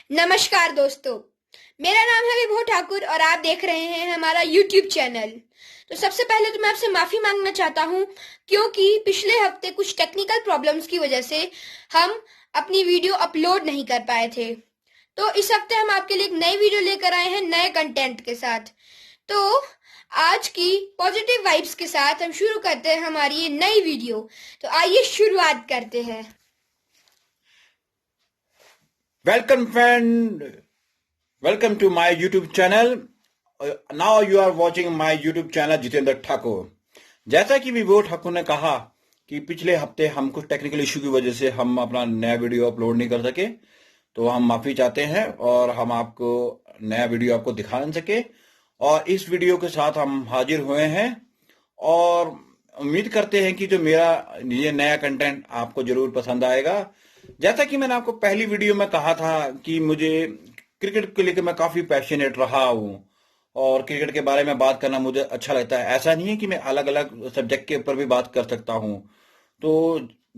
नमस्कार दोस्तों। मेरा नाम है विभो ठाकुर और आप देख रहे हैं हमारा YouTube चैनल। तो सबसे पहले तो मैं आपसे माफी मांगना चाहता हूं क्योंकि पिछले हफ्ते कुछ टेक्निकल प्रॉब्लम्स की वजह से हम अपनी वीडियो अपलोड नहीं कर पाए थे। तो इस हफ्ते हम आपके लिए एक नई वीडियो लेकर आए हैं नए कंटेंट के साथ। तो आज की पॉजिटिव वाइब्स के साथ हम शुरू करते हैं हमारी ये नई वीडियो। तो आइए शुरुआत करते हैं। Welcome, friend. Welcome to my YouTube channel. Now you are watching my YouTube channel Jitendra Thakur. जैसा कि विभो ठाकुर ने कहा कि पिछले हफ्ते हम कुछ टेक्निकल इशू की वजह से हम अपना नया वीडियो अपलोड नहीं कर सके, तो हम माफी चाहते हैं और हम आपको नया वीडियो आपको दिखा नहीं सके। और इस वीडियो के साथ हम हाजिर हुए हैं और उम्मीद करते हैं कि जो मेरा ये नया कंटेंट आपको जरूर पसंद आएगा। जैसा कि मैंने आपको पहली वीडियो में कहा था कि मुझे क्रिकेट को लेकर मैं काफी पैशनेट रहा हूँ और क्रिकेट के बारे में बात करना मुझे अच्छा लगता है। ऐसा नहीं है कि मैं अलग अलग सब्जेक्ट के ऊपर भी बात कर सकता हूँ। तो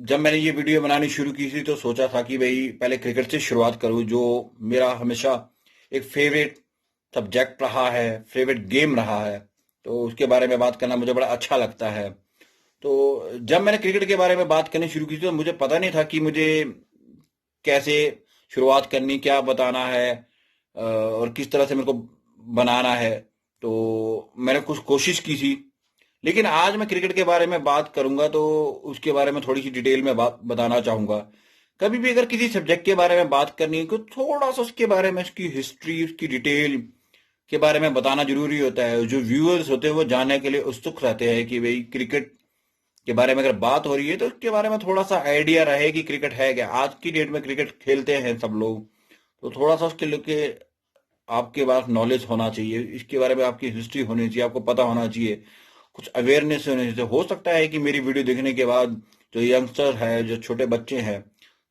जब मैंने ये वीडियो बनानी शुरू की थी तो सोचा था कि भाई पहले क्रिकेट से शुरुआत करूँ, जो मेरा हमेशा एक फेवरेट सब्जेक्ट रहा है, फेवरेट गेम रहा है। तो उसके बारे में बात करना मुझे बड़ा अच्छा लगता है। तो जब मैंने क्रिकेट के बारे में बात करनी शुरू की थी तो मुझे पता नहीं था कि मुझे कैसे शुरुआत करनी, क्या बताना है और किस तरह से मेरे को बनाना है। तो मैंने कुछ कोशिश की थी, लेकिन आज मैं क्रिकेट के बारे में बात करूंगा तो उसके बारे में थोड़ी सी डिटेल में बात बताना चाहूंगा। कभी भी अगर किसी सब्जेक्ट के बारे में बात करनी है तो थोड़ा सा उसके बारे में, उसकी हिस्ट्री, उसकी डिटेल के बारे में बताना जरूरी होता है। जो व्यूअर्स होते हैं वो जानने के लिए उत्सुक रहते हैं कि भाई क्रिकेट के बारे में अगर बात हो रही है तो उसके बारे में थोड़ा सा आइडिया रहे कि क्रिकेट है क्या। आज की डेट में क्रिकेट खेलते हैं सब लोग, तो थोड़ा सा उसके लेके आपके पास नॉलेज होना चाहिए, इसके बारे में आपकी हिस्ट्री होनी चाहिए, आपको पता होना चाहिए, कुछ अवेयरनेस होनी चाहिए। हो सकता है कि मेरी वीडियो देखने के बाद जो यंगस्टर है, जो छोटे बच्चे हैं,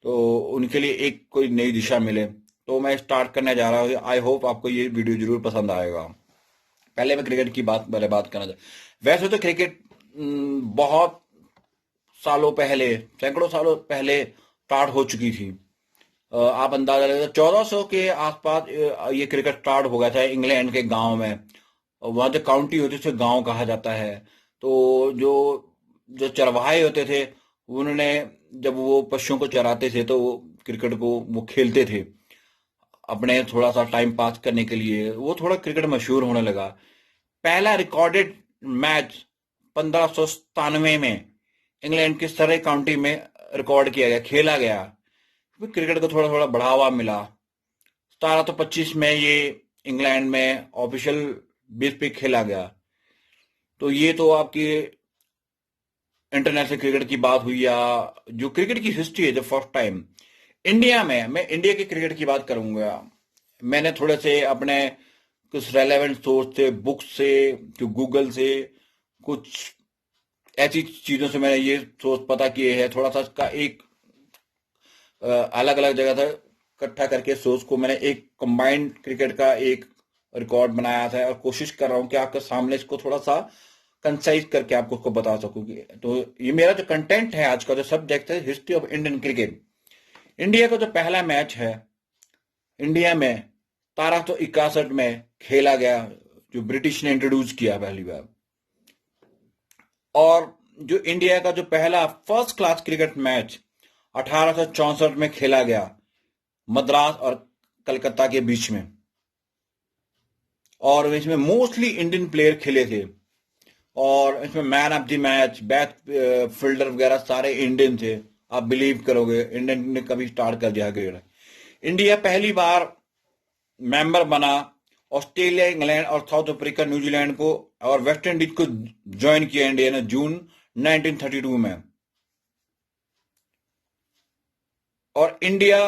तो उनके लिए एक कोई नई दिशा मिले। तो मैं स्टार्ट करने जा रहा हूँ। आई होप आपको ये वीडियो जरूर पसंद आएगा। पहले मैं क्रिकेट की बात करना चाहता। वैसे तो क्रिकेट बहुत सालों पहले, सैकड़ों सालों पहले स्टार्ट हो चुकी थी। आप अंदाजा लगा 1400 के आसपास ये क्रिकेट स्टार्ट हो गया था इंग्लैंड के गांव में। वहां जो काउंटी होती है उसे गांव कहा जाता है। तो जो जो चरवाहे होते थे, उन्होंने जब वो पशुओं को चराते थे तो वो क्रिकेट को वो खेलते थे अपने थोड़ा सा टाइम पास करने के लिए। वो थोड़ा क्रिकेट मशहूर होने लगा। पहला रिकॉर्डेड मैच 1597 में इंग्लैंड के सरे काउंटी में रिकॉर्ड किया गया, खेला गया। फिर क्रिकेट को थोड़ा थोड़ा बढ़ावा मिला। 1725 में ये इंग्लैंड में ऑफिशियल बेस पे खेला गया। तो ये तो आपकी इंटरनेशनल क्रिकेट की बात हुई, या जो क्रिकेट की हिस्ट्री है, जो फर्स्ट टाइम इंडिया में, मैं इंडिया के क्रिकेट की बात करूंगा। मैंने थोड़े से अपने कुछ रेलेवेंट सोर्स से, बुक से, जो गूगल से, कुछ ऐसी चीजों से मैंने ये सोर्स पता किए हैं। थोड़ा सा इसका एक अलग अलग जगह से इकट्ठा करके सोर्स को मैंने एक कंबाइंड क्रिकेट का एक रिकॉर्ड बनाया था और कोशिश कर रहा हूँ कि आपके सामने इसको थोड़ा सा कंसाइज करके आपको उसको बता सकूँ। तो ये मेरा जो कंटेंट है, आज का जो सब्जेक्ट है, history of Indian cricket. India का जो पहला मैच है इंडिया में 1761 में खेला गया, जो ब्रिटिश ने इंट्रोड्यूस किया पहली बार। और जो इंडिया का जो पहला फर्स्ट क्लास क्रिकेट मैच 1864 में खेला गया मद्रास और कलकत्ता के बीच में, और इसमें मोस्टली इंडियन प्लेयर खेले थे। और इसमें man of the match, best fielder वगैरह सारे इंडियन थे। आप बिलीव करोगे इंडियन ने कभी स्टार्ट कर दिया क्रिकेट। इंडिया पहली बार मेंबर बना ऑस्ट्रेलिया, इंग्लैंड और साउथ अफ्रीका, न्यूजीलैंड को और वेस्ट इंडीज को ज्वाइन किया इंडिया ने जून 1932 में। और इंडिया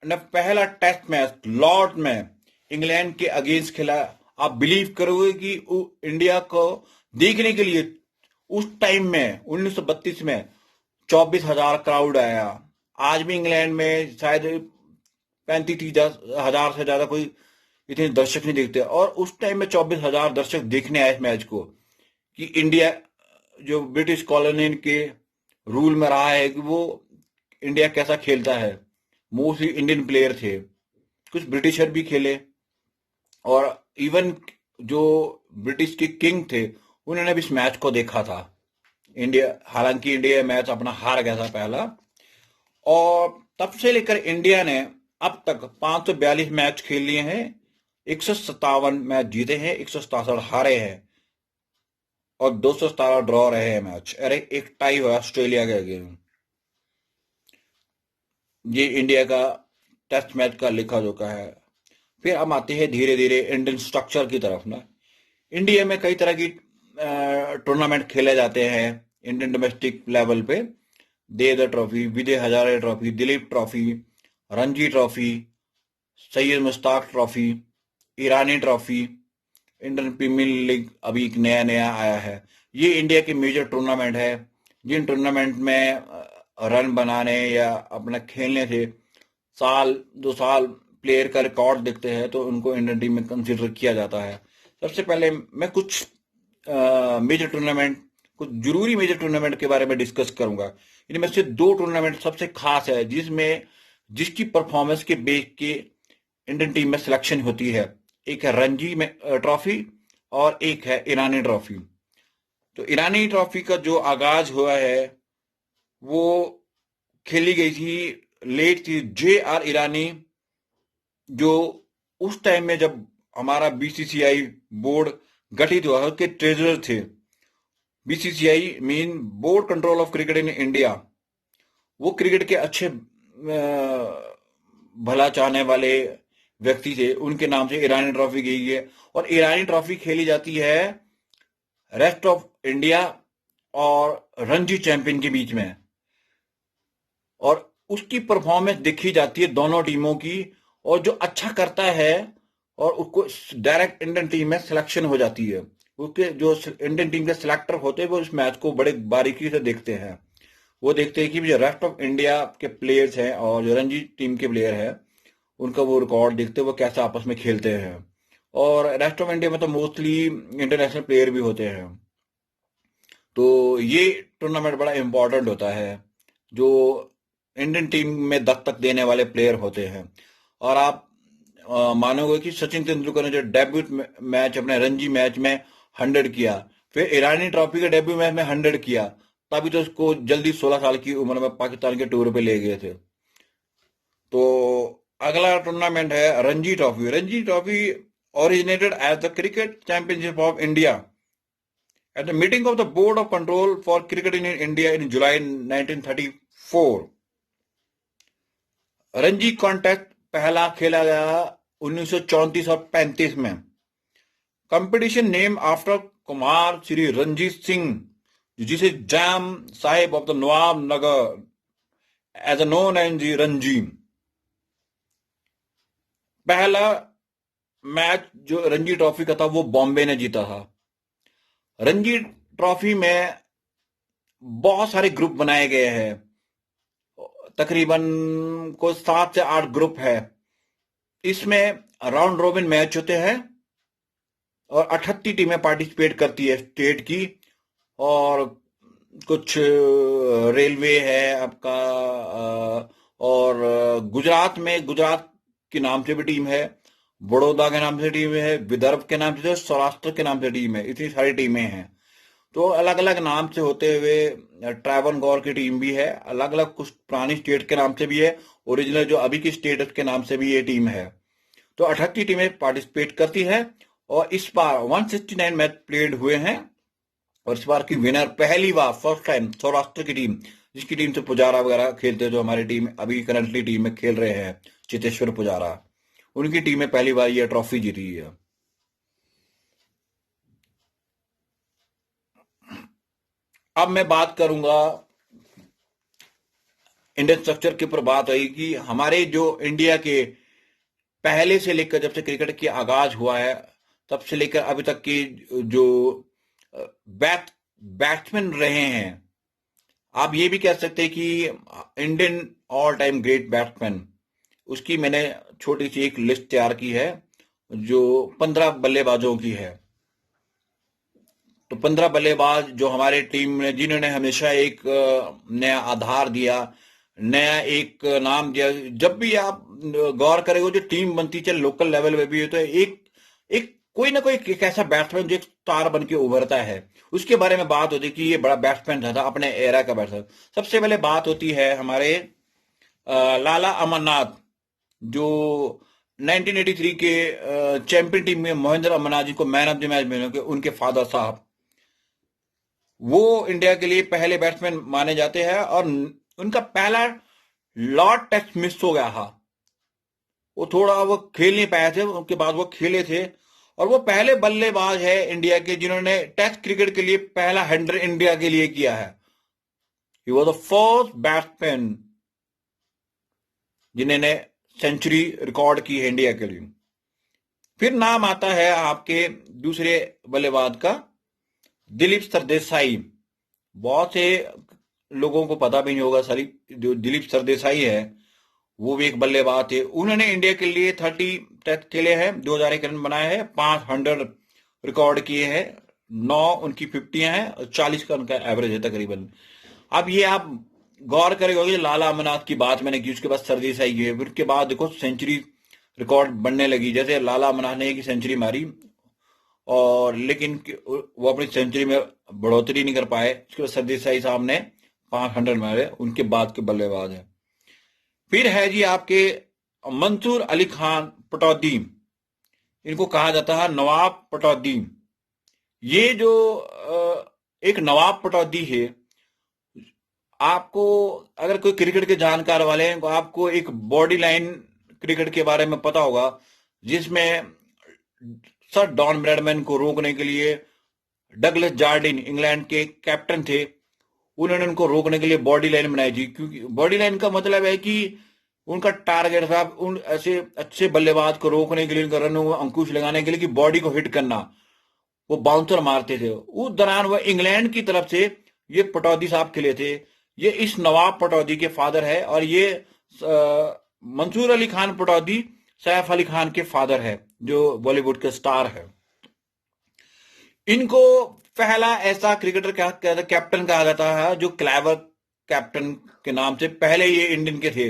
ने पहला टेस्ट मैच लॉर्ड में इंग्लैंड के अगेंस्ट खेला। आप बिलीव करोगे कि इंडिया को देखने के लिए उस टाइम में 1932 में 24,000 क्राउड आया। आज भी इंग्लैंड में शायद 35,000 से ज्यादा कोई इतने दर्शक नहीं देखते, और उस टाइम में 24,000 दर्शक देखने आए इस मैच को कि इंडिया जो ब्रिटिश कॉलोनी के रूल में रहा है कि वो इंडिया कैसा खेलता है। मोस्टली इंडियन प्लेयर थे। कुछ ब्रिटिशर भी खेले, और इवन जो ब्रिटिश के किंग थे उन्होंने भी इस मैच को देखा था। हालांकि इंडिया मैच अपना हार गया था पहला, और तब से लेकर इंडिया ने अब तक 542 मैच खेल लिए हैं, 157 मैच जीते हैं, 167 हारे हैं और 217 ड्रॉ रहे हैं मैच। अरे एक टाई हुआ ऑस्ट्रेलिया के अगेंस्ट। ये इंडिया का टेस्ट मैच का लिखा जोखा है। फिर हम आते हैं धीरे धीरे इंडियन स्ट्रक्चर की तरफ ना। इंडिया में कई तरह की टूर्नामेंट खेले जाते हैं इंडियन डोमेस्टिक लेवल पे। Deodhar trophy, Vijay Hazare trophy, Duleep trophy, Ranji trophy, Syed Mushtaq trophy, Irani trophy, Indian premier league अभी एक नया नया आया है। ये इंडिया के मेजर टूर्नामेंट है, जिन टूर्नामेंट में रन बनाने या अपना खेलने से साल 2 साल प्लेयर का रिकॉर्ड देखते हैं तो उनको इंडियन टीम में कंसिडर किया जाता है। सबसे पहले मैं कुछ मेजर टूर्नामेंट, कुछ जरूरी मेजर टूर्नामेंट के बारे में डिस्कस करूंगा। इनमें से 2 टूर्नामेंट सबसे खास है जिसकी परफॉर्मेंस के बेस के इंडियन टीम में सिलेक्शन होती है। एक है रणजी में ट्रॉफी और एक है ईरानी ट्रॉफी। तो ईरानी ट्रॉफी का जो आगाज हुआ है वो खेली गई थी, लेट थी JR ईरानी, जो उस टाइम में जब हमारा BCCI बोर्ड गठित हुआ उसके ट्रेजरर थे। BCCI mean board control of cricket in India. वो क्रिकेट के अच्छे भला चाहने वाले व्यक्ति थे, उनके नाम से ईरानी ट्रॉफी गई है। और ईरानी ट्रॉफी खेली जाती है रेस्ट ऑफ इंडिया और रणजी चैंपियन के बीच में, और उसकी परफॉर्मेंस देखी जाती है दोनों टीमों की, और जो अच्छा करता है और उसको डायरेक्ट इंडियन टीम में सिलेक्शन हो जाती है। उसके जो इंडियन टीम के सिलेक्टर होते हैं वो इस मैच को बड़े बारीकी से देखते हैं। वो देखते हैं कि जो रेस्ट ऑफ इंडिया के प्लेयर्स हैं और जो रणजी टीम के प्लेयर हैं उनका वो रिकॉर्ड देखते हैं, वो कैसे आपस में खेलते हैं। और रेस्ट ऑफ इंडिया में तो मोस्टली इंटरनेशनल प्लेयर भी होते हैं। तो ये टूर्नामेंट बड़ा इंपॉर्टेंट होता है, जो इंडियन टीम में दस्तक देने वाले प्लेयर होते हैं। और आप मानोगे कि सचिन तेंदुलकर ने जो डेब्यूट मैच अपने रणजी मैच में 100 किया, फिर ईरानी ट्रॉफी के डेब्यू मैच में 100 किया, तभी तो उसको जल्दी 16 साल की उम्र में पाकिस्तान के टूर पे ले गए थे। तो अगला टूर्नामेंट है Ranji trophy. Ranji trophy originated as the cricket championship of India at the meeting of the board of control for cricket in India in July 1934। Ranji contest पहला खेला गया 1934 और 35 में। Competition name after Kumar Shri Ranjit Singh, जिसे Jam Sahib of the Nawanagar as a known as जी रणजी। पहला match जो Ranji trophy का था वो बॉम्बे ने जीता था। रणजी ट्रॉफी में बहुत सारे ग्रुप बनाए गए हैं, तकरीबन को 7 से 8 ग्रुप है। इसमें राउंड रोबिन मैच होते हैं और 38 टीमें पार्टिसिपेट करती है स्टेट की, और कुछ रेलवे है आपका, और गुजरात में गुजरात के नाम से भी टीम है, बड़ौदा के नाम से टीम है, विदर्भ के नाम से, सौराष्ट्र के नाम से टीम है। इतनी सारी टीमें हैं। तो अलग अलग नाम से होते हुए ट्रैवनकोर की टीम भी है, अलग अलग कुछ पुरानी स्टेट के नाम से भी है, ओरिजिनल जो अभी की स्टेट के नाम से भी ये टीम है। तो 38 टीमें पार्टिसिपेट करती है, और इस बार 169 मैच प्लेड हुए हैं। और इस बार की विनर पहली बार फर्स्ट टाइम सौराष्ट्र की टीम, जिसकी टीम से पुजारा वगैरह खेलते हैं, जो हमारी टीम अभी करंटली टीम में खेल रहे हैं, चेतेश्वर पुजारा, उनकी टीम में पहली बार ये ट्रॉफी जीती है। अब मैं बात करूंगा इंडियन स्ट्रक्चर के ऊपर। बात आई कि हमारे जो इंडिया के पहले से लेकर जब से क्रिकेट की आगाज हुआ है तब से लेकर अभी तक की जो बैट्समैन रहे हैं, आप ये भी कह सकते हैं कि Indian all time great batsman, उसकी मैंने छोटी सी एक लिस्ट तैयार की है जो 15 बल्लेबाजों की है। तो 15 बल्लेबाज जो हमारे टीम ने, जिन्होंने हमेशा एक नया आधार दिया नया एक नाम दिया। जब भी आप गौर करेंगे जो टीम बनती है लोकल लेवल पे भी है, तो एक एक कोई ना कोई एक ऐसा बैट्समैन जो एक स्टार बन के उभरता है, उसके बारे में बात होती है कि ये बड़ा बैट्समैन था अपने एरा का बैट्समैन। सबसे पहले बात होती है हमारे लाला अमरनाथ, जो 1983 के चैंपियन टीम में महेंद्र अमरनाथ जी को मैन ऑफ द मैच मिले के उनके फादर साहब, वो इंडिया के लिए पहले बैट्समैन माने जाते हैं। और उनका पहला लॉर्ड टेस्ट मिस हो गया था, वो खेल नहीं पाए थे, उसके बाद वो खेले थे। और वो पहले बल्लेबाज है इंडिया के जिन्होंने टेस्ट क्रिकेट के लिए पहला 100 इंडिया के लिए किया है। ही वॉज द फर्स्ट बैट्समैन जिन्होंने सेंचुरी रिकॉर्ड की है इंडिया के लिए। फिर नाम आता है आपके दूसरे बल्लेबाज का, दिलीप सरदेसाई। बहुत से लोगों को पता भी नहीं होगा, सारी जो दिलीप सरदेसाई है वो भी एक बल्लेबाज थे। उन्होंने इंडिया के लिए 30 टेस्ट खेले हैं, 2001 रन बनाए हैं, 500 रिकॉर्ड किए हैं, 9 उनकी 50 हैं और 40 का उनका एवरेज है तकरीबन। अब ये आप गौर करेंगे, लाला अमरनाथ की बात मैंने की, उसके बाद सरदेसाई की है, फिर उसके बाद देखो सेंचुरी रिकॉर्ड बनने लगी। जैसे लाला अमरनाथ ने एक सेंचुरी मारी और लेकिन वो अपनी सेंचुरी में बढ़ोतरी नहीं कर पाए। उसके बाद सरदेसाई साहब ने 500 मारे, उनके बाद के बल्लेबाज है। फिर है जी आपके मंसूर अली खान पटौदी, इनको कहा जाता है नवाब पटौदी। ये जो एक नवाब पटौदी है, आपको अगर कोई क्रिकेट के जानकार वाले हैं तो आपको एक बॉडी लाइन क्रिकेट के बारे में पता होगा, जिसमें सर डॉन ब्रैडमैन को रोकने के लिए डगलस जार्डिन इंग्लैंड के कैप्टन थे, उन्होंने उनको रोकने के लिए बॉडी लाइन बनाई थी। क्योंकि बॉडी लाइन का मतलब है कि उनका टारगेट था उन ऐसे अच्छे बल्लेबाज को रोकने के लिए, उनका रन अंकुश लगाने के लिए कि बॉडी को हिट करना, वो बाउंसर मारते थे। उस दौरान वह इंग्लैंड की तरफ से ये पटौदी साहब खेले थे। ये इस नवाब पटौदी के फादर है, और ये मंसूर अली खान पटौदी सैफ अली खान के फादर है जो बॉलीवुड के स्टार है। इनको पहला ऐसा क्रिकेटर कैप्टन कहा जाता है जो क्लेवर कैप्टन के नाम से, पहले ये इंडियन के थे।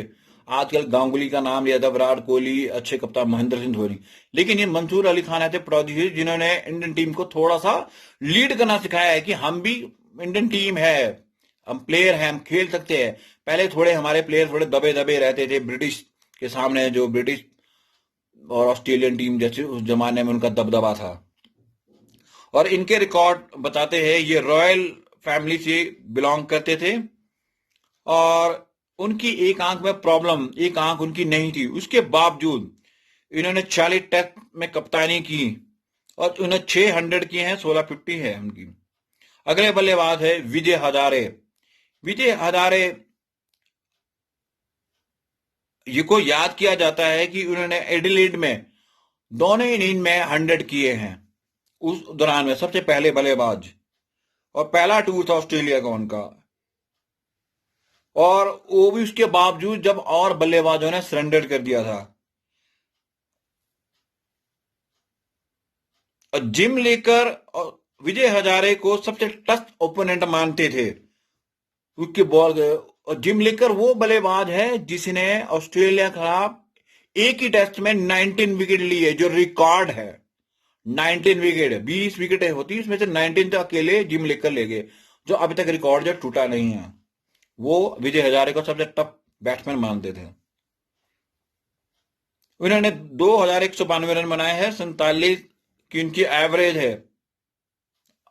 आजकल गांगुली का नाम लिया था, विराट कोहली, अच्छे कप्तान महेंद्र सिंह धोनी, लेकिन ये मंसूर अली खान ऐसे पटौदी जिन्होंने इंडियन टीम को थोड़ा सा लीड करना सिखाया है कि हम भी इंडियन टीम है, हम प्लेयर हैं, हम खेल सकते हैं। पहले थोड़े हमारे प्लेयर थोड़े दबे दबे रहते थे ब्रिटिश के सामने, जो ब्रिटिश और ऑस्ट्रेलियन टीम जैसे उस जमाने में उनका दबदबा था। और इनके रिकॉर्ड बताते हैं, ये रॉयल फैमिली से बिलोंग करते थे और उनकी एक आंख में प्रॉब्लम, एक आंख उनकी नहीं थी, उसके बावजूद इन्होंने 40 टेस्ट में कप्तानी की और उन्हें 600 किए हैं, 1650 है उनकी। अगले बल्लेबाज है विजय हजारे। विजय हजारे ये को याद किया जाता है कि उन्होंने एडिलेड में दोनों इनिंग में 100 किए हैं उस दौरान में, सबसे पहले बल्लेबाज, और पहला टूर था ऑस्ट्रेलिया का उनका। और वो भी उसके बावजूद जब और बल्लेबाजों ने सरेंडर कर दिया था। और जिम लेकर और विजय हजारे को सबसे टफ ओपोनेंट मानते थे उसके बॉल। और जिम लेकर वो बल्लेबाज है जिसने ऑस्ट्रेलिया के खिलाफ एक ही टेस्ट में 19 विकेट लिए, जो रिकॉर्ड है। 19 विकेट, 20 विकेट होती, उसमें से 19 तो अकेले जिम लेकर ले गए, जो अभी तक रिकॉर्ड जो टूटा नहीं है। वो विजय हजारे को सबसे टफ बैट्समैन मानते थे। उन्होंने 2192 रन बनाए हैं, 47 की उनकी एवरेज है।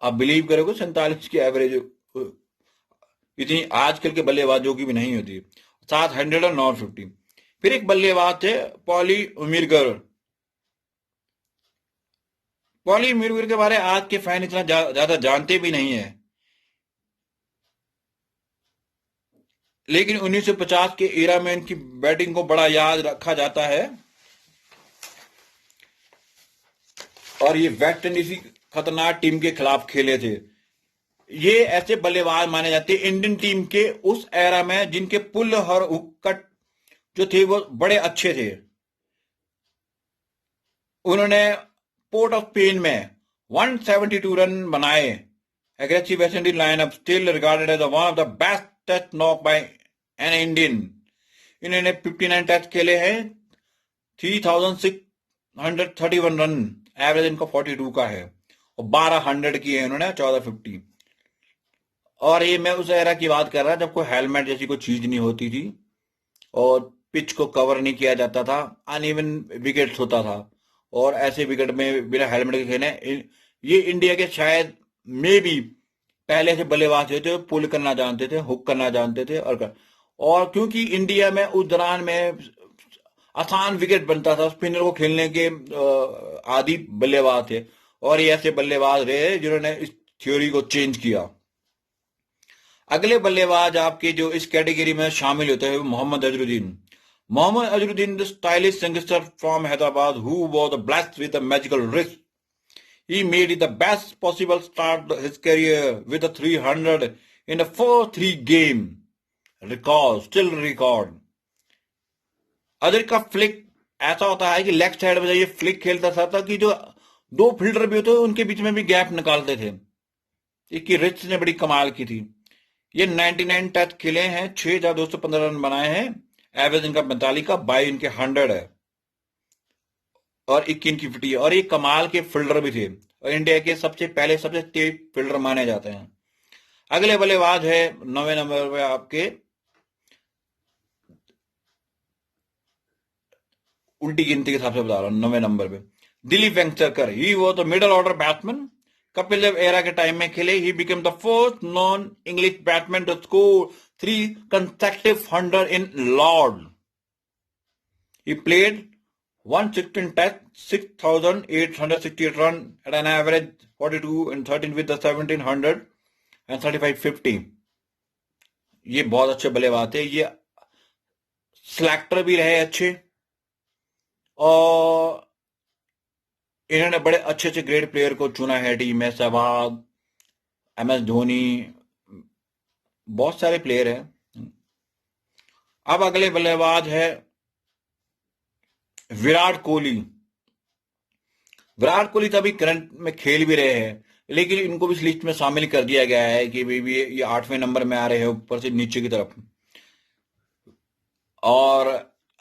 आप बिलीव करोगे 47 की एवरेज इतनी आजकल के बल्लेबाजों की भी नहीं होती। 700 और 950। फिर एक बल्लेबाज थे पॉली उमिरगर। पॉली उमिरगर के बारे में आज के फैन इतना ज्यादा जानते भी नहीं है, लेकिन 1950 के एरा में इनकी बैटिंग को बड़ा याद रखा जाता है। और ये वेस्ट इंडीज की खतरनाक टीम के खिलाफ खेले थे। ये ऐसे बल्लेबाज माने जाते हैं इंडियन टीम के उस एरा में जिनके पुल और हुक कट जो थे वो बड़े अच्छे थे। उन्होंने पोर्ट ऑफ स्पेन में 172 रन बनाए। Aggressive West Indies lineup, still regarded as one of the best test knock by an Indian. इन्होंने 59 टेस्ट खेले हैं, 3631 रन, एवरेज इनका 42 का है, और 1200 की है इन्होंने, 1450। और ये मैं उस एरा की बात कर रहा जब कोई हेलमेट जैसी कोई चीज नहीं होती थी और पिच को कवर नहीं किया जाता था, अनइवन विकेट्स होता था, और ऐसे विकेट में बिना हेलमेट के खेले ये इंडिया के शायद मे भी पहले से बल्लेबाज थे, पुल करना जानते थे, हुक करना जानते थे, और क्योंकि इंडिया में उस दौरान में आसान विकेट बनता था, स्पिनर को खेलने के आदि बल्लेबाज थे, और ये ऐसे बल्लेबाज रहे जिन्होंने इस थ्योरी को चेंज किया। अगले बल्लेबाज आपके जो इस कैटेगरी में शामिल होते हैं Mohammad Azharuddin. Mohammad Azharuddin, the stylish youngster from Hyderabad who was blessed with a magical wrist. He made it the best possible start his career with a 300 in a 4-3 game. Still record. अजर का फ्लिक ऐसा होता है कि लेफ्ट साइड में ये फ्लिक खेलता था कि जो दो फील्डर भी होते हैं उनके बीच में भी गैप निकालते थे। इसकी रिच ने बड़ी कमाल की थी। ये 99 टेस्ट खेले हैं, 6215 रन बनाए हैं, एवरेज इनका 45 का, 22 इनके 100 है, और 21 इनकी 50 है, और ये कमाल के फील्डर भी थे, और इंडिया के सबसे तेज फील्डर माने जाते हैं। अगले बल्लेबाज है 9वें नंबर पे आपके, उल्टी गिनती के हिसाब से बता रहा हूं, 9वें नंबर पे Dilip Vengsarkar. He was the middle order batsman. Kapil Dev era के टाइम में खेले। He became the first non English batsman to score 3 consecutive 100 in Lord. He played 116 tests, 6,868 runs at an average 42 and 13 with the 1700 and 3550. ये बहुत अच्छे बल्लेबाज थे। ये selector भी रहे अच्छे, और इन्होंने बड़े अच्छे अच्छे ग्रेट प्लेयर को चुना है टीम में। सहवाग, MS धोनी, बहुत सारे प्लेयर हैं। अब अगले बल्लेबाज है विराट कोहली। विराट कोहली तो अभी करंट में खेल भी रहे हैं, लेकिन इनको भी इस लिस्ट में शामिल कर दिया गया है कि भी ये 8वें नंबर में आ रहे हैं, ऊपर से नीचे की तरफ। और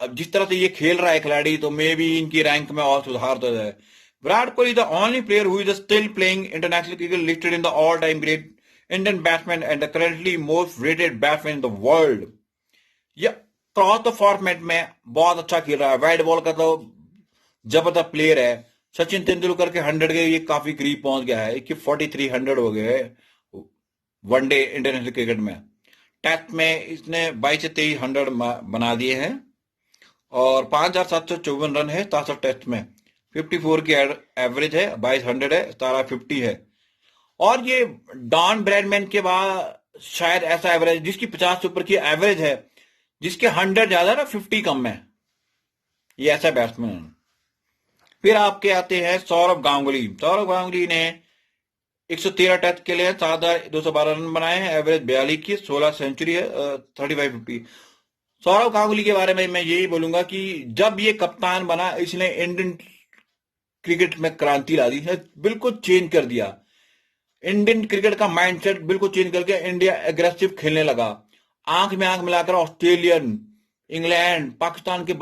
अब जिस तरह से ये खेल रहा है खिलाड़ी, तो मे भी इनकी रैंक में और सुधार तो है। Virat Kohli the only player who is still playing international cricket listed in the all time great Indian batsman and the currently most rated batsman in the world. ये क्रॉस द फॉर्मेट में बहुत अच्छा खेल रहा है। वाइड बॉल का तो जबरदस्त प्लेयर है। सचिन तेंदुलकर के 100 के ये काफी करीब पहुंच गया है कि 4300 हो गए वनडे इंटरनेशनल क्रिकेट में। टेस्ट में इसने 22 से 23 100 बना दिए हैं, और 5754 रन है 67 टेस्ट में। 54 की एवरेज है, 2200 है, 1750 है। और ये डॉन ब्रैडमैन के बाद शायद ऐसा एवरेज जिसकी 50 से ऊपर की एवरेज है, जिसके 100 ज्यादा ना 50 कम है, ये ऐसा बैट्समैन। फिर आपके आते हैं सौरव गांगुली। सौरव गांगुली ने 113 टेस्ट के लिए 7212 रन बनाए हैं, एवरेज 42 की, 16 सेंचुरी है, 3550। सौरव गांगुली के बारे में मैं यही बोलूंगा कि जब ये कप्तान बना, इसने इंडियन क्रिकेट में क्रांति ला दी है, बिल्कुल चेंज कर दिया। इंडियन क्रिकेट का माइंडसेट बिल्कुल चेंज करके इंडिया एग्रेसिव खेलने लगा। आंख में आंख मिलाकर ऑस्ट्रेलियन, इंग्लैंड, पाकिस्तान के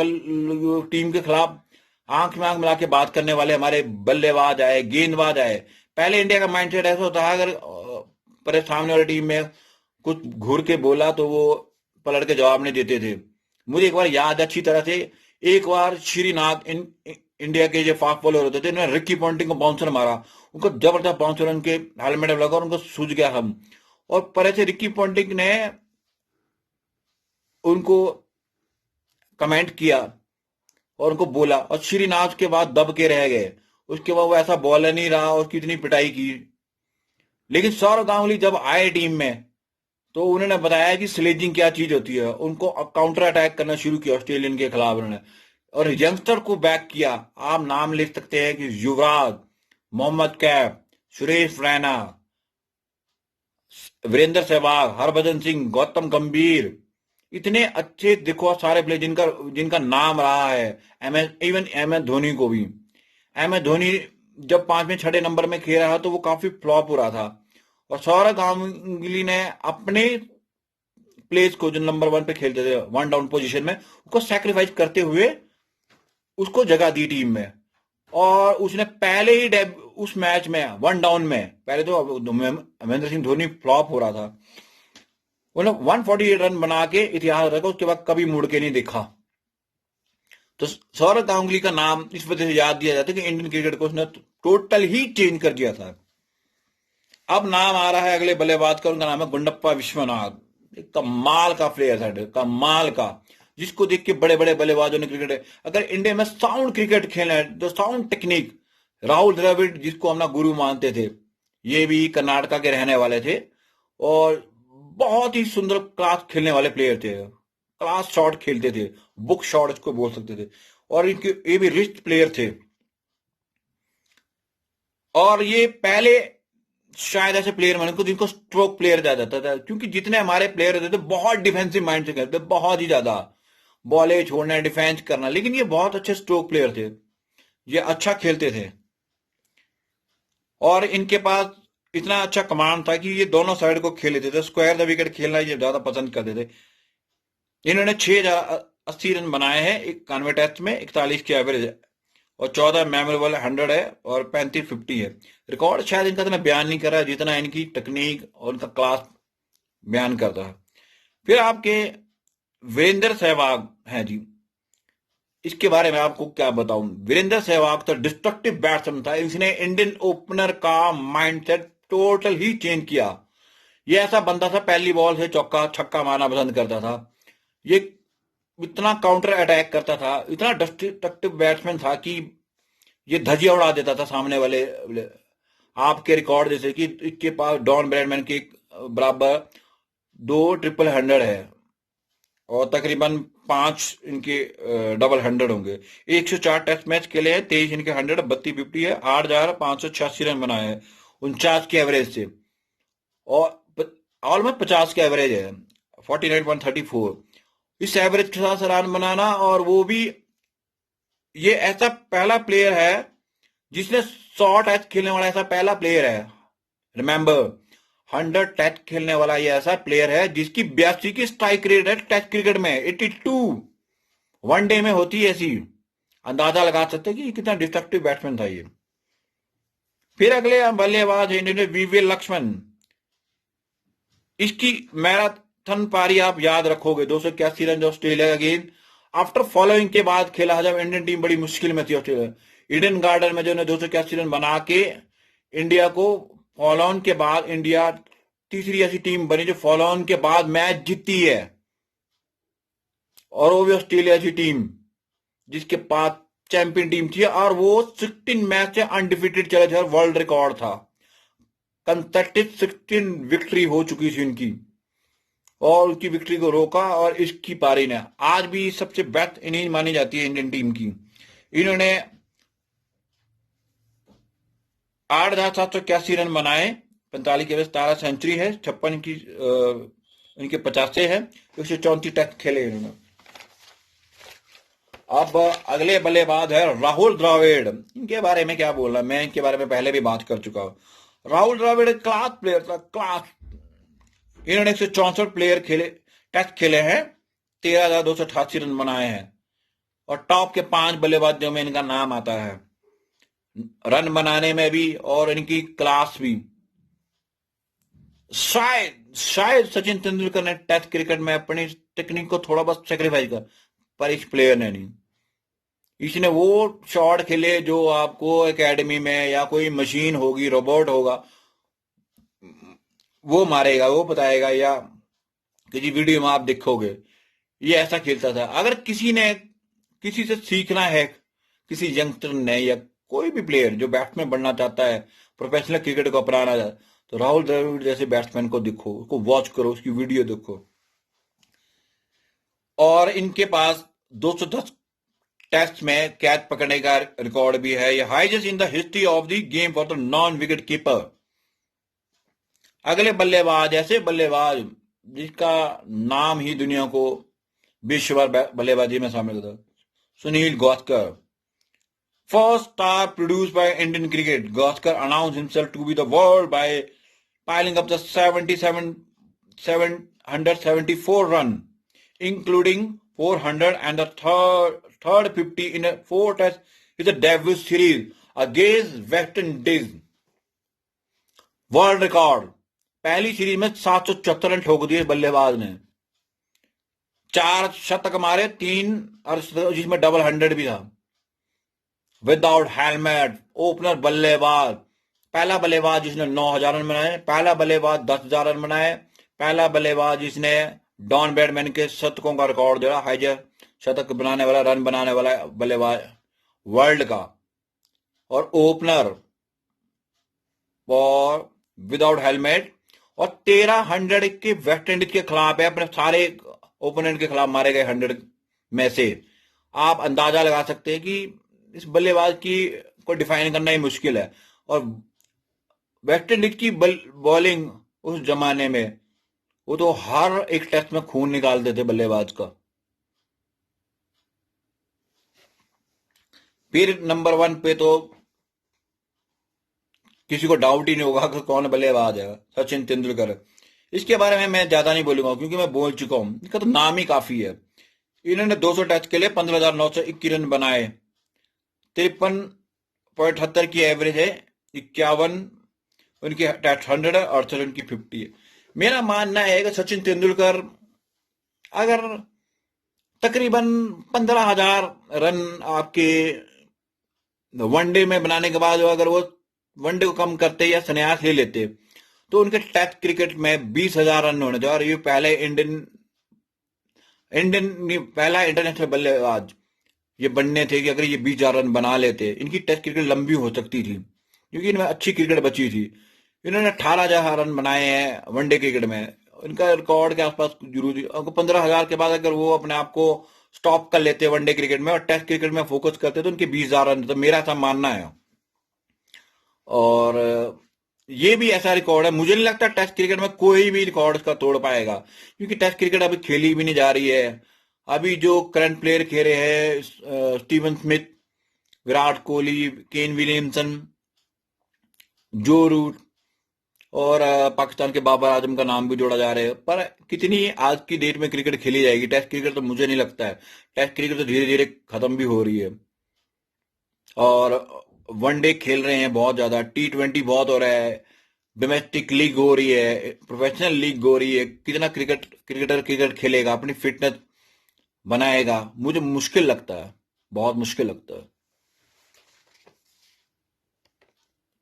टीम के खिलाफ आंख में आंख मिला के बात करने वाले हमारे बल्लेबाज आए, गेंदबाज आए। पहले इंडिया का माइंडसेट ऐसा होता है, अगर पर सामने वाली टीम में कुछ घूर के बोला तो वो पलट के जवाब नहीं देते थे। मुझे एक बार याद अच्छी तरह से, एक बार श्रीनाथ इंडिया के जो फास्ट बॉलर होते थे, उन्होंने रिक्की पॉन्टिंग को बाउंसर मारा, उनको जबरदस्त बाउंसर उनके हेलमेट में लगा और उनको सूझ गया हम, और पर से रिक्की पॉन्टिंग ने उनको कमेंट किया और उनको बोला, और श्रीनाथ के बाद दब के रह गए। उसके बाद वो ऐसा बॉलर नहीं रहा, और कितनी पिटाई की। लेकिन सौरव गांगुली जब आए टीम में, तो उन्होंने बताया कि स्लेजिंग क्या चीज होती है। उनको काउंटर अटैक करना शुरू किया ऑस्ट्रेलियन के खिलाफ उन्होंने, और यंगस्टर को बैक किया। आप नाम लिख सकते हैं कि युवराज, मोहम्मद कैफ, सुरेश रैना, वीरेंद्र सहवाग, हरभजन सिंह, गौतम गंभीर, इतने अच्छे देखो सारे प्लेयर जिनका नाम रहा है। इवन MS धोनी को भी। MS धोनी जब 5वें 6 नंबर में खेल रहा तो वो काफी फ्लॉप हो रहा था, और सौरव गांगुली ने अपने प्लेस को जो नंबर 1 पे खेलते थे 1 डाउन पोजीशन में, उसको सैक्रिफाइस करते हुए उसको जगह दी टीम में। और उसने पहले ही उस मैच में 1 डाउन में, पहले तो महेंद्र सिंह धोनी फ्लॉप हो रहा था, उन्होंने 148 रन बना के इतिहास रखा, उसके बाद कभी मुड़ के नहीं देखा। तो सौरव गांगुली का नाम इस वजह से याद दिया जाता है कि इंडियन क्रिकेट को उसने टोटल ही चेंज कर दिया था। अब नाम आ रहा है अगले बल्लेबाज का, उनका नाम है गुंडप्पा विश्वनाथ। एक कमाल का प्लेयर था, कमाल का, जिसको देख के बड़े बड़े बल्लेबाजों ने क्रिकेट, अगर इंडिया में साउंड क्रिकेट खेलना है तो साउंड टेक्निक, राहुल द्रविड़ जिसको हम गुरु मानते थे, ये भी कर्नाटका के रहने वाले थे और बहुत ही सुंदर क्लास खेलने वाले प्लेयर थे, क्लास शॉट खेलते थे, बुक शॉट इसको बोल सकते थे, और इनके ये भी रिस्ट प्लेयर थे। और ये पहले शायद ऐसे प्लेयर बने को जिनको स्ट्रोक प्लेयर ज्यादा जाता था, क्योंकि जितने हमारे प्लेयर होते थे बहुत डिफेंसिव माइंड से खेलते, बहुत ही ज्यादा बॉले छोड़ना, डिफेंस करना, लेकिन ये बहुत अच्छे स्ट्रोक प्लेयर थे, ये अच्छा खेलते थे और इनके पास इतना अच्छा कमांड था कि ये दोनों साइड को खेल लेते थे, स्क्वायर द विकेट खेलना ये ज्यादा पसंद करते थे। इन्होंने 6,080 रन बनाए हैं 91 टेस्ट में, 41 की एवरेज है और 14 मेमोरेबल 100 है और 35 50 है। रिकॉर्ड शायद इनका इतना बयान नहीं कर रहा है जितना इनकी टेक्निक और इनका क्लास बयान करता है। फिर आपके वीरेंद्र सहवाग हैं जी, इसके बारे में आपको क्या बताऊं। वीरेंद्र सहवाग तो डिस्ट्रक्टिव बैट्समैन था, इसने इंडियन ओपनर का माइंडसेट टोटल ही चेंज किया। ये ऐसा बंदा था पहली बॉल से चौका छक्का मारना पसंद करता था, ये इतना काउंटर अटैक करता था, इतना डिस्ट्रक्टिव बैट्समैन था कि ये धजिया उड़ा देता था सामने वाले। आपके रिकॉर्ड जैसे कि इसके पास डॉन ब्रैडमैन के बराबर 2 ट्रिपल 100 है और तकरीबन 5 इनके डबल 100 होंगे। 104 टेस्ट मैच खेले हैं, 23 इनके 100, 32 50 है, 8,586 रन बनाए हैं 49 के एवरेज से, और ऑलमोस्ट 50 के एवरेज है, 49.34 इस एवरेज के साथ रन बनाना। और वो भी ये ऐसा पहला प्लेयर है जिसने 100 टेस्ट खेलने वाला ऐसा पहला प्लेयर है। रिमेंबर 100 टेस्ट खेलने वाला ये ऐसा प्लेयर है जिसकी 82 की स्ट्राइक रेट है टेस्ट क्रिकेट में, 82 वनडे में होती है ऐसी। अंदाजा लगा सकते हैं कि कितना डिस्ट्रक्टिव बैट्समैन था ये। फिर अगले बल्लेबाज है वीवी लक्ष्मण, इसकी मैराथन पारी आप याद रखोगे, 281 run Australia against after following के बाद खेला जब इंडियन टीम बड़ी मुश्किल में थी ऑस्ट्रेलिया। ईडन गार्डन में जो 281 रन बना के इंडिया को फॉलो ऑन के बाद, इंडिया तीसरी ऐसी टीम बनी जो फॉलो ऑन के बाद मैच जीती है, और वो भी ऑस्ट्रेलिया की टीम जिसके पास चैंपियन टीम थी, और वो 16 मैच से अनडिफीटेड चले थे और वर्ल्ड रिकॉर्ड था। कंसेक्टिव 16 विक्ट्री हो चुकी थी उनकी, और उसकी विक्ट्री को रोका और इसकी पारी ने आज भी सबसे बेस्ट इनिंग मानी जाती है इंडियन टीम की। इन्होंने 8,781 रन बनाए, 45 के 17 सेंचुरी है, 56 की इनके 50 है, 134 टेस्ट खेले इन्होंने। अब अगले बल्लेबाज है राहुल द्रविड़, इनके बारे में क्या बोलना, मैं इनके बारे में पहले भी बात कर चुका हूं। राहुल द्रविड़ क्लास प्लेयर था, क्लास। इन्होंने 164 प्लेयर खेले टेस्ट खेले हैं, 13,288 रन बनाए हैं, और टॉप के 5 बल्लेबाजों में इनका नाम आता है, रन बनाने में भी और इनकी क्लास भी। शायद सचिन तेंदुलकर ने टेस्ट क्रिकेट में अपनी टेक्निक को थोड़ा बहुत सेक्रीफाइस कर, पर इस प्लेयर ने नहीं। इसने वो शॉट खेले जो आपको एकेडमी में या कोई मशीन होगी, रोबोट होगा, वो मारेगा, वो बताएगा, या किसी वीडियो में आप देखोगे, ये ऐसा खेलता था। अगर किसी से सीखना है, किसी यंगस्टर ने या कोई भी प्लेयर जो बैट्समैन बनना चाहता है, प्रोफेशनल क्रिकेट को अपनाना चाहता है, तो राहुल द्रविड़ जैसे बैट्समैन को देखो, उसको वॉच करो, उसकी वीडियो देखो। और इनके पास 210 टेस्ट में कैच पकड़ने का रिकॉर्ड भी है, ये highest in the history of the game for the non wicket keeper. अगले बल्लेबाज, ऐसे बल्लेबाज जिसका नाम ही दुनिया को विश्व बल्लेबाजी में शामिल था, Sunil Gavaskar. First star produced by Indian cricket, Gavaskar announce himself to be the world by piling up the 374 run, including 400 and the third 50 in a 4 test is a debut series against West Indies. World record, पहली series में 774 run ठोक दिए बल्लेबाज ने, 4 शतक मारे, 3 और जिसमें डबल 100 भी था, विदाउट हेलमेट। ओपनर बल्लेबाज, पहला बल्लेबाज जिसने 9000 रन बनाए, पहला बल्लेबाज 10,000 रन बनाए, पहला बल्लेबाज जिसने डॉन ब्रैडमैन के शतकों का रिकॉर्ड दिया, हाईजर शतक बनाने वाला, रन बनाने वाला बल्लेबाज वर्ल्ड का, और ओपनर और विदाउट हेलमेट, और 1300 के वेस्ट इंडीज के खिलाफ है, अपने सारे ओपोनेंट के खिलाफ मारे गए 100 में से। आप अंदाजा लगा सकते हैं कि इस बल्लेबाज की को डिफाइन करना ही मुश्किल है। और वेस्ट इंडीज की बॉलिंग उस जमाने में, वो तो हर एक टेस्ट में खून निकालते थे बल्लेबाज का। फिर नंबर 1 पे तो किसी को डाउट ही नहीं होगा कि कौन बल्लेबाज है, सचिन तेंदुलकर। इसके बारे में मैं ज्यादा नहीं बोलूंगा क्योंकि मैं बोल चुका हूं, इसका तो नाम ही काफी है। इन्होंने 200 टेस्ट के लिए 15,921 रन बनाए, 53.78 की एवरेज है, 51 उनकी टेस्ट 100 है, 68 उनकी 50 है। मेरा मानना है कि सचिन तेंदुलकर अगर तकरीबन 15,000 रन आपके वनडे में बनाने के बाद अगर वो वनडे को कम करते या संन्यास ले लेते तो उनके टेस्ट क्रिकेट में 20,000 रन होने थे। और ये पहले पहला इंटरनेशनल बल्लेबाज ये बनने थे कि अगर ये 20,000 रन बना लेते, इनकी टेस्ट क्रिकेट लंबी हो सकती थी क्योंकि इनमें अच्छी क्रिकेट बची थी। इन्होंने 18,000 रन बनाए हैं वनडे क्रिकेट में, इनका रिकॉर्ड के आसपास जरूरी। अगर 15,000 के बाद अगर वो अपने आप को स्टॉप कर लेते वनडे क्रिकेट में और टेस्ट क्रिकेट में फोकस करते तो उनके 20,000 रन, तो मेरा ऐसा मानना है। और ये भी ऐसा रिकॉर्ड है, मुझे नहीं लगता टेस्ट क्रिकेट में कोई भी रिकॉर्ड इसका तोड़ पाएगा क्योंकि टेस्ट क्रिकेट अभी खेली भी नहीं जा रही है। अभी जो करंट प्लेयर खेल रहे हैं, Steven Smith, Virat Kohli, Kane Williamson, जो रूट और पाकिस्तान के बाबर आजम का नाम भी जोड़ा जा रहा है, पर कितनी आज की डेट में क्रिकेट खेली जाएगी टेस्ट क्रिकेट, तो मुझे नहीं लगता है। टेस्ट क्रिकेट तो धीरे धीरे खत्म भी हो रही है और वनडे खेल रहे हैं बहुत ज्यादा, T20 बहुत हो रहा है, डोमेस्टिक लीग हो रही है, प्रोफेशनल लीग हो रही है। कितना क्रिकेटर क्रिकेट खेलेगा, अपनी फिटनेस बनाएगा, मुझे मुश्किल लगता है, बहुत मुश्किल लगता है।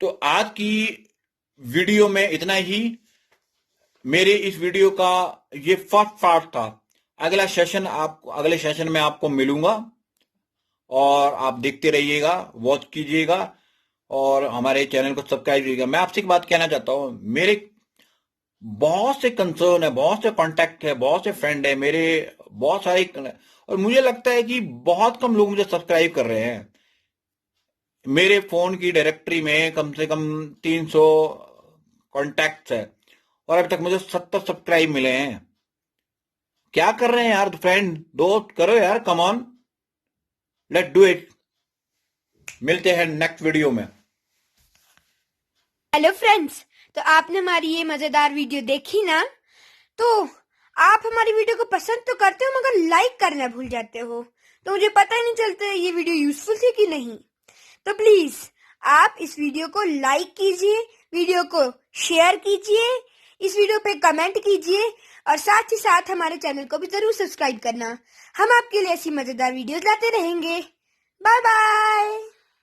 तो आज की वीडियो में इतना ही। मेरे इस वीडियो का ये फर्स्ट पार्ट था। अगले सेशन में आपको मिलूंगा और आप देखते रहिएगा, वॉच कीजिएगा और हमारे चैनल को सब्सक्राइब कीजिएगा। मैं आपसे एक बात कहना चाहता हूं, मेरे बहुत से कंसर्न है, बहुत से कांटेक्ट है, बहुत से फ्रेंड है मेरे, बहुत सारे, और मुझे लगता है कि बहुत कम लोग मुझे सब्सक्राइब कर रहे हैं। मेरे फोन की डायरेक्टरी में कम से कम 300 कॉन्टैक्ट है और अभी तक मुझे 70 सब्सक्राइब मिले हैं। क्या कर रहे हैं यार फ्रेंड, दोस्त, करो यार, come on, let's do it. मिलते हैं नेक्स्ट वीडियो में। हेलो फ्रेंड्स, तो आपने हमारी ये मजेदार वीडियो देखी ना? तो आप हमारी वीडियो को पसंद तो करते हो मगर लाइक करना भूल जाते हो, तो मुझे पता ही नहीं चलता ये वीडियो यूजफुल थी कि नहीं। तो प्लीज आप इस वीडियो को लाइक कीजिए, वीडियो को शेयर कीजिए, इस वीडियो पे कमेंट कीजिए और साथ ही साथ हमारे चैनल को भी जरूर सब्सक्राइब करना। हम आपके लिए ऐसी मजेदार वीडियोस लाते रहेंगे। Bye bye.